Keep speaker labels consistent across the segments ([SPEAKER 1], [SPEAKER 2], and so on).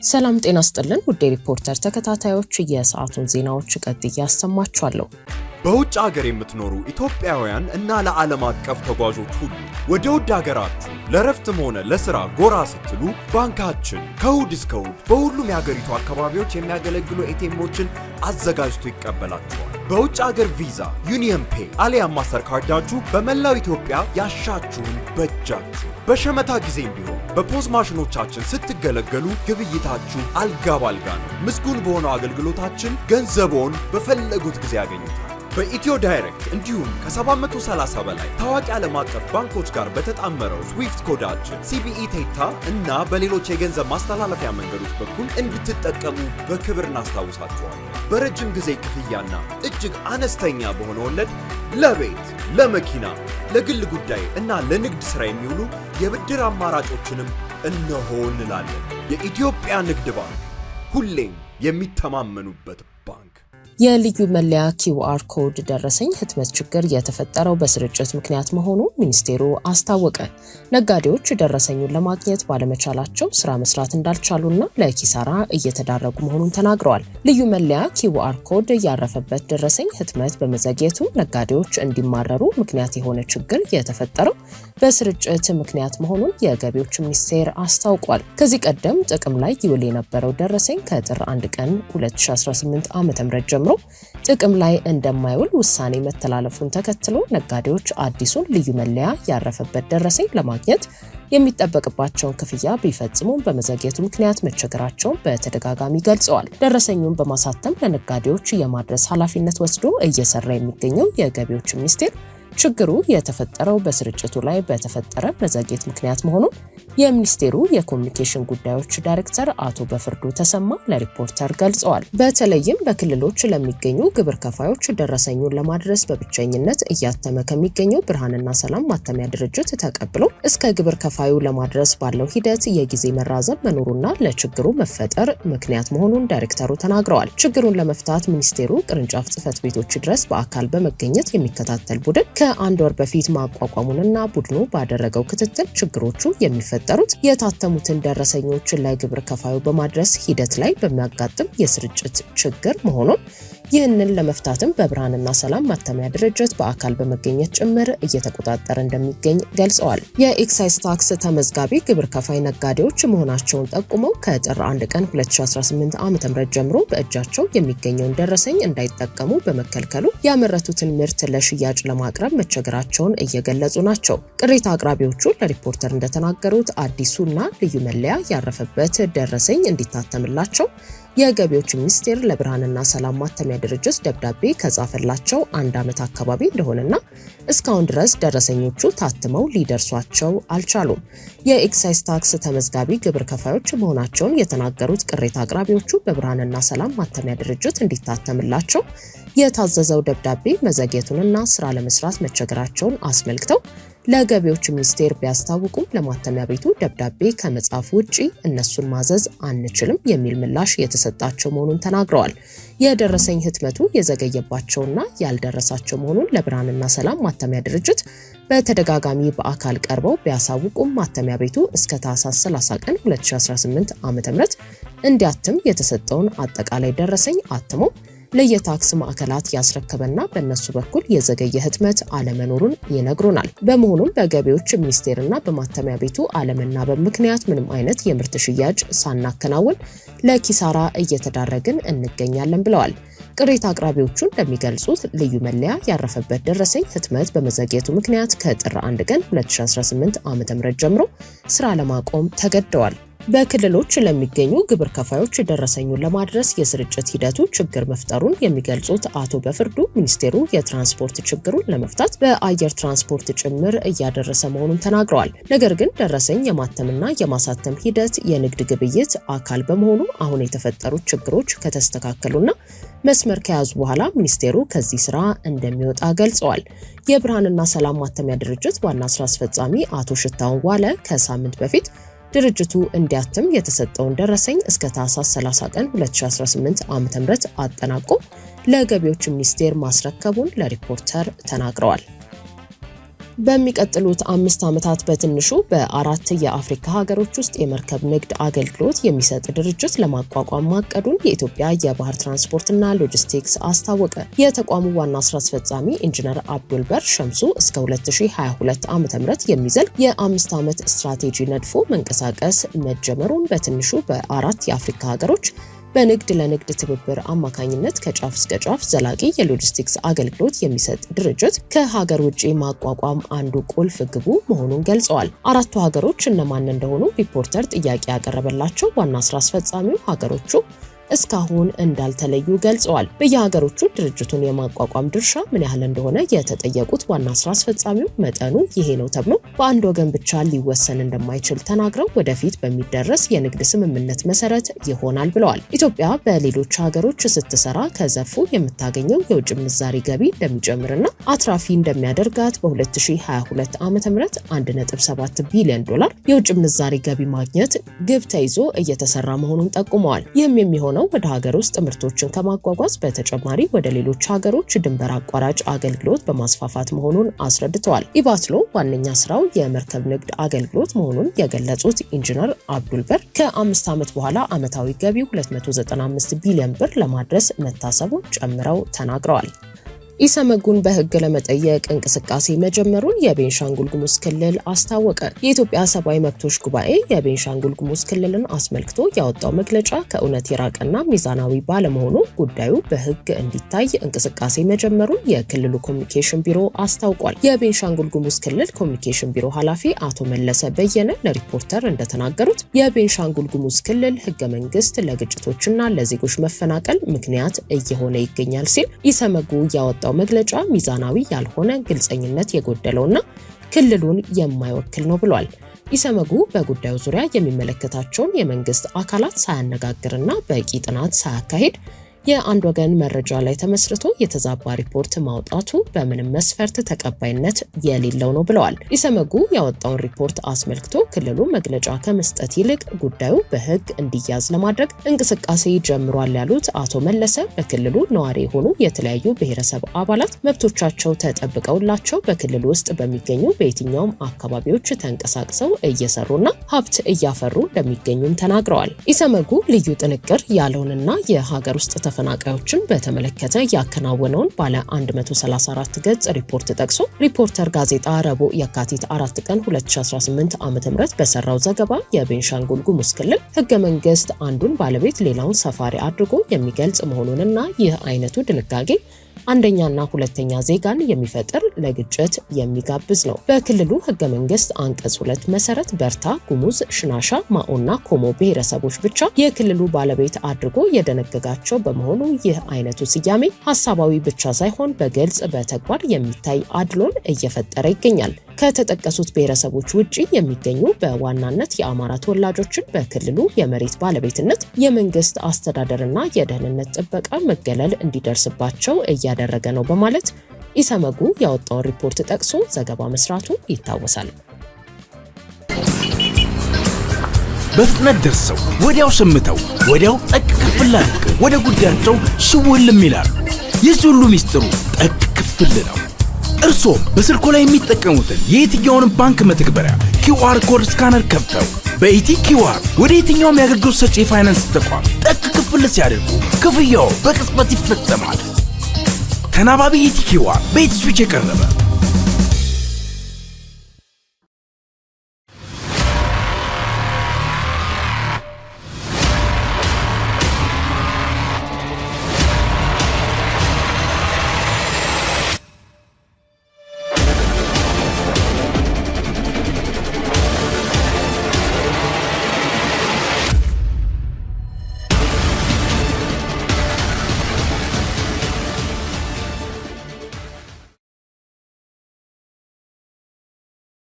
[SPEAKER 1] ሰላም ጤና ይስጥልን ውድ ሪፖርተር ተከታታዮች የሰዓቱን ዜናዎች ቀጥዬ ያሰማችኋለሁ።
[SPEAKER 2] በውጭ ሀገር የምትኖሩ ኢትዮጵያውያን እና ለዓለም አቀፍ ተጓዦች ሁሉ ወደ ውድ ሀገራችሁ ለረፍትም ሆነ ለስራ ጎራ ስትሉ ባንካችን ከእሁድ እስከ እሁድ በሁሉም የሀገሪቱ አካባቢዎች የሚያገለግሉ ኤቲኤሞችን አዘጋጅቶ ይቀበላችኋል። በውጭ ሀገር ቪዛ፣ ዩኒየን ፔይ አሊያም ማስተር ካርዳችሁ በመላው ኢትዮጵያ ያሻችሁን በእጃችሁ በሸመታ ጊዜም ቢሆን በፖዝ ማሽኖቻችን ስትገለገሉ ግብይታችሁ አልጋ ባልጋ ነው። ምስጉን በሆነው አገልግሎታችን ገንዘቦን በፈለጉት ጊዜ ያገኙታል። በኢትዮ ዳይሬክት እንዲሁም ከ730 በላይ ታዋቂ ዓለም አቀፍ ባንኮች ጋር በተጣመረው ስዊፍት ኮዳችን ሲቢኢ ቴታ እና በሌሎች የገንዘብ ማስተላለፊያ መንገዶች በኩል እንድትጠቀሙ በክብር እናስታውሳችኋለን። በረጅም ጊዜ ክፍያና እጅግ አነስተኛ በሆነ ወለድ ለቤት፣ ለመኪና፣ ለግል ጉዳይ እና ለንግድ ሥራ የሚውሉ የብድር አማራጮችንም እነሆ እንላለን። የኢትዮጵያ ንግድ ባንክ ሁሌም የሚተማመኑበት ባንክ።
[SPEAKER 1] የልዩ መለያ QR ኮድ ደረሰኝ ህትመት ችግር የተፈጠረው በስርጭት ምክንያት መሆኑ ሚኒስቴሩ አስታወቀ። ነጋዴዎች ደረሰኙን ለማግኘት ባለመቻላቸው ስራ መስራት እንዳልቻሉና ለኪሳራ እየተዳረጉ መሆኑን ተናግረዋል። ልዩ መለያ QR ኮድ ያረፈበት ደረሰኝ ህትመት በመዘግየቱ ነጋዴዎች እንዲማረሩ ምክንያት የሆነ ችግር የተፈጠረው በስርጭት ምክንያት መሆኑን የገቢዎች ሚኒስቴር አስታውቋል። ከዚህ ቀደም ጥቅም ላይ ይውል የነበረው ደረሰኝ ከጥር 1 ቀን 2018 ዓ.ም ጀምሮ ጥቅም ላይ እንደማይውል ውሳኔ መተላለፉን ተከትሎ ነጋዴዎች አዲሱን ልዩ መለያ ያረፈበት ደረሰኝ ለማግኘት የሚጠበቅባቸውን ክፍያ ቢፈጽሙም በመዘግየቱ ምክንያት መቸገራቸውን በተደጋጋሚ ገልጸዋል። ደረሰኙን በማሳተም ለነጋዴዎች የማድረስ ኃላፊነት ወስዶ እየሰራ የሚገኘው የገቢዎች ሚኒስቴር ችግሩ የተፈጠረው በስርጭቱ ላይ በተፈጠረ መዘግየት ምክንያት መሆኑን የሚኒስቴሩ የኮሙኒኬሽን ጉዳዮች ዳይሬክተር አቶ በፍርዱ ተሰማ ለሪፖርተር ገልጸዋል። በተለይም በክልሎች ለሚገኙ ግብር ከፋዮች ደረሰኙን ለማድረስ በብቸኝነት እያተመ ከሚገኘው ብርሃንና ሰላም ማተሚያ ድርጅት ተቀብለው እስከ ግብር ከፋዩ ለማድረስ ባለው ሂደት የጊዜ መራዘም መኖሩና ለችግሩ መፈጠር ምክንያት መሆኑን ዳይሬክተሩ ተናግረዋል። ችግሩን ለመፍታት ሚኒስቴሩ ቅርንጫፍ ጽሕፈት ቤቶች ድረስ በአካል በመገኘት የሚከታተል ቡድን ከአንድ ወር በፊት ማቋቋሙንና ቡድኑ ባደረገው ክትትል ችግሮቹ የሚፈጠሩት የታተሙትን ደረሰኞች ለግብር ከፋዩ በማድረስ ሂደት ላይ በሚያጋጥም የስርጭት ችግር መሆኑን ይህንን ለመፍታትም በብርሃንና ሰላም ማተሚያ ድርጅት በአካል በመገኘት ጭምር እየተቆጣጠረ እንደሚገኝ ገልጸዋል። የኤክሳይዝ ታክስ ተመዝጋቢ ግብር ከፋይ ነጋዴዎች መሆናቸውን ጠቁመው ከጥር 1 ቀን 2018 ዓ.ም ጀምሮ በእጃቸው የሚገኘውን ደረሰኝ እንዳይጠቀሙ በመከልከሉ ያመረቱትን ምርት ለሽያጭ ለማቅረብ መቸገራቸውን እየገለጹ ናቸው። ቅሬታ አቅራቢዎቹ ለሪፖርተር እንደተናገሩት አዲሱና ልዩ መለያ ያረፈበት ደረሰኝ እንዲታተምላቸው የገቢዎች ሚኒስቴር ለብርሃንና ሰላም ማተሚያ ድርጅት ደብዳቤ ከጻፈላቸው 1 ዓመት አካባቢ እንደሆነና እስካሁን ድረስ ደረሰኞቹ ታትመው ሊደርሷቸው አልቻሉም። የኤክሳይዝ ታክስ ተመዝጋቢ ግብር ከፋዮች መሆናቸውን የተናገሩት ቅሬታ አቅራቢዎቹ በብርሃንና ሰላም ማተሚያ ድርጅት እንዲታተምላቸው የታዘዘው ደብዳቤ መዘግየቱንና ስራ ለመስራት መቸገራቸውን አስመልክተው ለገቢዎች ሚኒስቴር ቢያስታውቁም ለማተሚያ ቤቱ ደብዳቤ ከመጻፍ ውጪ እነሱን ማዘዝ አንችልም የሚል ምላሽ የተሰጣቸው መሆኑን ተናግረዋል። የደረሰኝ ህትመቱ የዘገየባቸውና ያልደረሳቸው መሆኑን ለብርሃንና ሰላም ማተሚያ ድርጅት በተደጋጋሚ በአካል ቀርበው ቢያሳውቁም ማተሚያ ቤቱ እስከ ታህሳስ 30 ቀን 2018 ዓ.ም እንዲያትም የተሰጠውን አጠቃላይ ደረሰኝ አትሞ ለየታክስ ማዕከላት ያስረከበና በእነሱ በኩል የዘገየ ህትመት አለመኖሩን ይነግሩናል። በመሆኑም በገቢዎች ሚኒስቴርና በማተሚያ ቤቱ አለመናበብ ምክንያት ምንም አይነት የምርት ሽያጭ ሳናከናውን ለኪሳራ እየተዳረግን እንገኛለን ብለዋል። ቅሬታ አቅራቢዎቹ እንደሚገልጹት ልዩ መለያ ያረፈበት ደረሰኝ ህትመት በመዘግየቱ ምክንያት ከጥር 1 ቀን 2018 ዓ.ም ጀምሮ ስራ ለማቆም ተገደዋል። በክልሎች ለሚገኙ ግብር ከፋዮች ደረሰኙን ለማድረስ የስርጭት ሂደቱ ችግር መፍጠሩን የሚገልጹት አቶ በፍርዱ ሚኒስቴሩ የትራንስፖርት ችግሩን ለመፍታት በአየር ትራንስፖርት ጭምር እያደረሰ መሆኑን ተናግረዋል። ነገር ግን ደረሰኝ የማተምና የማሳተም ሂደት የንግድ ግብይት አካል በመሆኑ አሁን የተፈጠሩት ችግሮች ከተስተካከሉና መስመር ከያዙ በኋላ ሚኒስቴሩ ከዚህ ስራ እንደሚወጣ ገልጸዋል። የብርሃንና ሰላም ማተሚያ ድርጅት ዋና ስራ አስፈጻሚ አቶ ሽታውን ዋለ ከሳምንት በፊት ድርጅቱ እንዲያትም የተሰጠውን ደረሰኝ እስከ ታህሳስ 30 ቀን 2018 ዓ.ም አጠናቆ ለገቢዎች ሚኒስቴር ማስረከቡን ለሪፖርተር ተናግረዋል። በሚቀጥሉት 5 ዓመታት በትንሹ በ4 የአፍሪካ ሀገሮች ውስጥ የመርከብ ንግድ አገልግሎት የሚሰጥ ድርጅት ለማቋቋም ማቀዱን የኢትዮጵያ የባህር ትራንስፖርትና ሎጂስቲክስ አስታወቀ። የተቋሙ ዋና ስራ አስፈጻሚ ኢንጂነር አብዱልበር ሸምሱ እስከ 2022 ዓ.ም የሚዘልቅ የ5 ዓመት ስትራቴጂ ነድፎ መንቀሳቀስ መጀመሩን በትንሹ በ4 የአፍሪካ ሀገሮች በንግድ ለንግድ ትብብር አማካኝነት ከጫፍ እስከ ጫፍ ዘላቂ የሎጂስቲክስ አገልግሎት የሚሰጥ ድርጅት ከሀገር ውጪ ማቋቋም አንዱ ቁልፍ ግቡ መሆኑን ገልጸዋል። 4ቱ ሀገሮች እነማን እንደሆኑ ሪፖርተር ጥያቄ ያቀረበላቸው ዋና ስራ አስፈጻሚው ሀገሮቹ እስካሁን እንዳልተለዩ ገልጸዋል። በየሀገሮቹ ድርጅቱን የማቋቋም ድርሻ ምን ያህል እንደሆነ የተጠየቁት ዋና ስራ አስፈጻሚው መጠኑ ይሄ ነው ተብሎ በአንድ ወገን ብቻ ሊወሰን እንደማይችል ተናግረው ወደፊት በሚደረስ የንግድ ስምምነት መሰረት ይሆናል ብለዋል። ኢትዮጵያ በሌሎች ሀገሮች ስትሰራ ከዘርፉ የምታገኘው የውጭ ምንዛሪ ገቢ እንደሚጨምርና አትራፊ እንደሚያደርጋት በ2022 ዓ.ም 1.7 ቢሊዮን ዶላር የውጭ ምንዛሪ ገቢ ማግኘት ግብ ተይዞ እየተሰራ መሆኑን ጠቁመዋል። ይህም የሚሆነው ወደ ሀገር ውስጥ ምርቶችን ከማጓጓዝ በተጨማሪ ወደ ሌሎች ሀገሮች ድንበር አቋራጭ አገልግሎት በማስፋፋት መሆኑን አስረድተዋል። ኢባትሎ ዋነኛ ስራው የመርከብ ንግድ አገልግሎት መሆኑን የገለጹት ኢንጂነር አብዱልበር ከ5 ዓመት በኋላ ዓመታዊ ገቢው 295 ቢሊዮን ብር ለማድረስ መታሰቡን ጨምረው ተናግረዋል። ኢሰመጉን በህግ ለመጠየቅ እንቅስቃሴ መጀመሩን የቤንሻንጉል ጉሙዝ ክልል አስታወቀ። የኢትዮጵያ ሰብአዊ መብቶች ጉባኤ የቤንሻንጉል ጉሙዝ ክልልን አስመልክቶ ያወጣው መግለጫ ከእውነት የራቀና ሚዛናዊ ባለመሆኑ ጉዳዩ በህግ እንዲታይ እንቅስቃሴ መጀመሩን የክልሉ ኮሚኒኬሽን ቢሮ አስታውቋል። የቤንሻንጉል ጉሙዝ ክልል ኮሚኒኬሽን ቢሮ ኃላፊ አቶ መለሰ በየነ ለሪፖርተር እንደተናገሩት የቤንሻንጉል ጉሙዝ ክልል ህገ መንግስት ለግጭቶችና ለዜጎች መፈናቀል ምክንያት እየሆነ ይገኛል ሲል ኢሰመጉ ያወጣው መግለጫ ሚዛናዊ ያልሆነ ግልጸኝነት የጎደለውና ክልሉን የማይወክል ነው ብሏል። ኢሰመጉ በጉዳዩ ዙሪያ የሚመለከታቸውን የመንግስት አካላት ሳያነጋግርና በቂ ጥናት ሳያካሂድ የአንድ ወገን መረጃ ላይ ተመስርቶ የተዛባ ሪፖርት ማውጣቱ በምንም መስፈርት ተቀባይነት የሌለው ነው ብለዋል። ኢሰመጉ ያወጣውን ሪፖርት አስመልክቶ ክልሉ መግለጫ ከመስጠት ይልቅ ጉዳዩ በህግ እንዲያዝ ለማድረግ እንቅስቃሴ ጀምሯል ያሉት አቶ መለሰ በክልሉ ነዋሪ የሆኑ የተለያዩ ብሔረሰብ አባላት መብቶቻቸው ተጠብቀውላቸው በክልሉ ውስጥ በሚገኙ በየትኛውም አካባቢዎች ተንቀሳቅሰው እየሰሩና ሀብት እያፈሩ እንደሚገኙም ተናግረዋል። ኢሰመጉ ልዩ ጥንቅር ያለውንና የሀገር ውስጥ ተፈናቃዮችን በተመለከተ ያከናወነውን ባለ 134 ገጽ ሪፖርት ጠቅሶ ሪፖርተር ጋዜጣ ረቡዕ የካቲት 4 ቀን 2018 ዓ.ም በሰራው ዘገባ የቤንሻንጉል ጉሙዝ ክልል ህገ መንግስት አንዱን ባለቤት ሌላውን ሰፋሪ አድርጎ የሚገልጽ መሆኑንና ይህ አይነቱ ድንጋጌ አንደኛና ሁለተኛ ዜጋን የሚፈጥር ለግጭት የሚጋብዝ ነው። በክልሉ ህገ መንግስት አንቀጽ 2 መሰረት በርታ፣ ጉሙዝ፣ ሽናሻ፣ ማኦና ኮሞ ብሔረሰቦች ብቻ የክልሉ ባለቤት አድርጎ የደነገጋቸው በመሆኑ ይህ አይነቱ ስያሜ ሐሳባዊ ብቻ ሳይሆን በግልጽ በተግባር የሚታይ አድሎን እየፈጠረ ይገኛል። ከተጠቀሱት ብሔረሰቦች ውጪ የሚገኙ በዋናነት የአማራ ተወላጆችን በክልሉ የመሬት ባለቤትነት፣ የመንግስት አስተዳደርና የደህንነት ጥበቃ መገለል እንዲደርስባቸው እያደረገ ነው በማለት ኢሰመጉ ያወጣውን ሪፖርት ጠቅሶ ዘገባ መስራቱ ይታወሳል።
[SPEAKER 3] በፍጥነት ደርሰው ወዲያው ሰምተው ወዲያው ጠቅ ክፍል አድርገው ወደ ጉዳያቸው ሽውልም ይላሉ። የዚህ ሁሉ ሚስጥሩ ጠቅ ክፍል ነው። እርሶም በስልኮ ላይ የሚጠቀሙትን የየትኛውን ባንክ መተግበሪያ QR ኮድ ስካነር ከፍተው በኢቲ QR ወደ የትኛውም የአገልግሎት ሰጪ የፋይናንስ ተቋም ጠቅ ክፍል ሲያደርጉ ክፍያው በቅጽበት ይፈጸማል። ተናባቢ ኢቲ QR በኢቲ ስዊች የቀረበ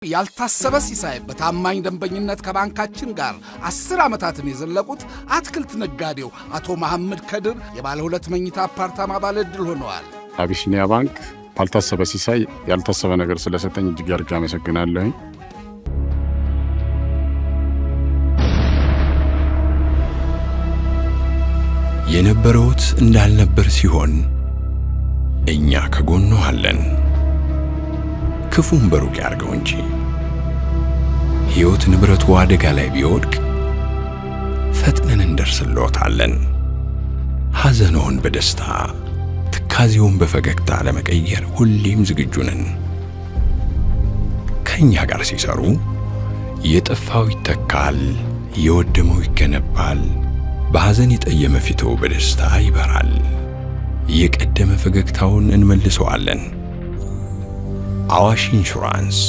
[SPEAKER 4] ያልታሰበ ሲሳይ በታማኝ ደንበኝነት ከባንካችን ጋር 10 ዓመታትን የዘለቁት አትክልት ነጋዴው አቶ መሐመድ ከድር የባለ 2 መኝታ አፓርታማ ባለ ዕድል ሆነዋል።
[SPEAKER 5] አቢሲኒያ ባንክ ባልታሰበ ሲሳይ ያልታሰበ ነገር ስለሰጠኝ እጅግ አድርጌ አመሰግናለሁ።
[SPEAKER 6] የነበረውት እንዳልነበር ሲሆን እኛ ከጎኑ አለን። ክፉን በሩቅ ያርገው እንጂ ሕይወት ንብረቱ አደጋ ላይ ቢወድቅ ፈጥነን እንደርስልዎታለን። ሐዘንዎን በደስታ ትካዜውን በፈገግታ ለመቀየር ሁሌም ዝግጁ ነን። ከእኛ ጋር ሲሰሩ የጠፋው ይተካል፣ የወደመው ይገነባል፣ በሐዘን የጠየመ ፊቶ በደስታ ይበራል፣ የቀደመ ፈገግታውን እንመልሰዋለን። አዋሽ ኢንሹራንስ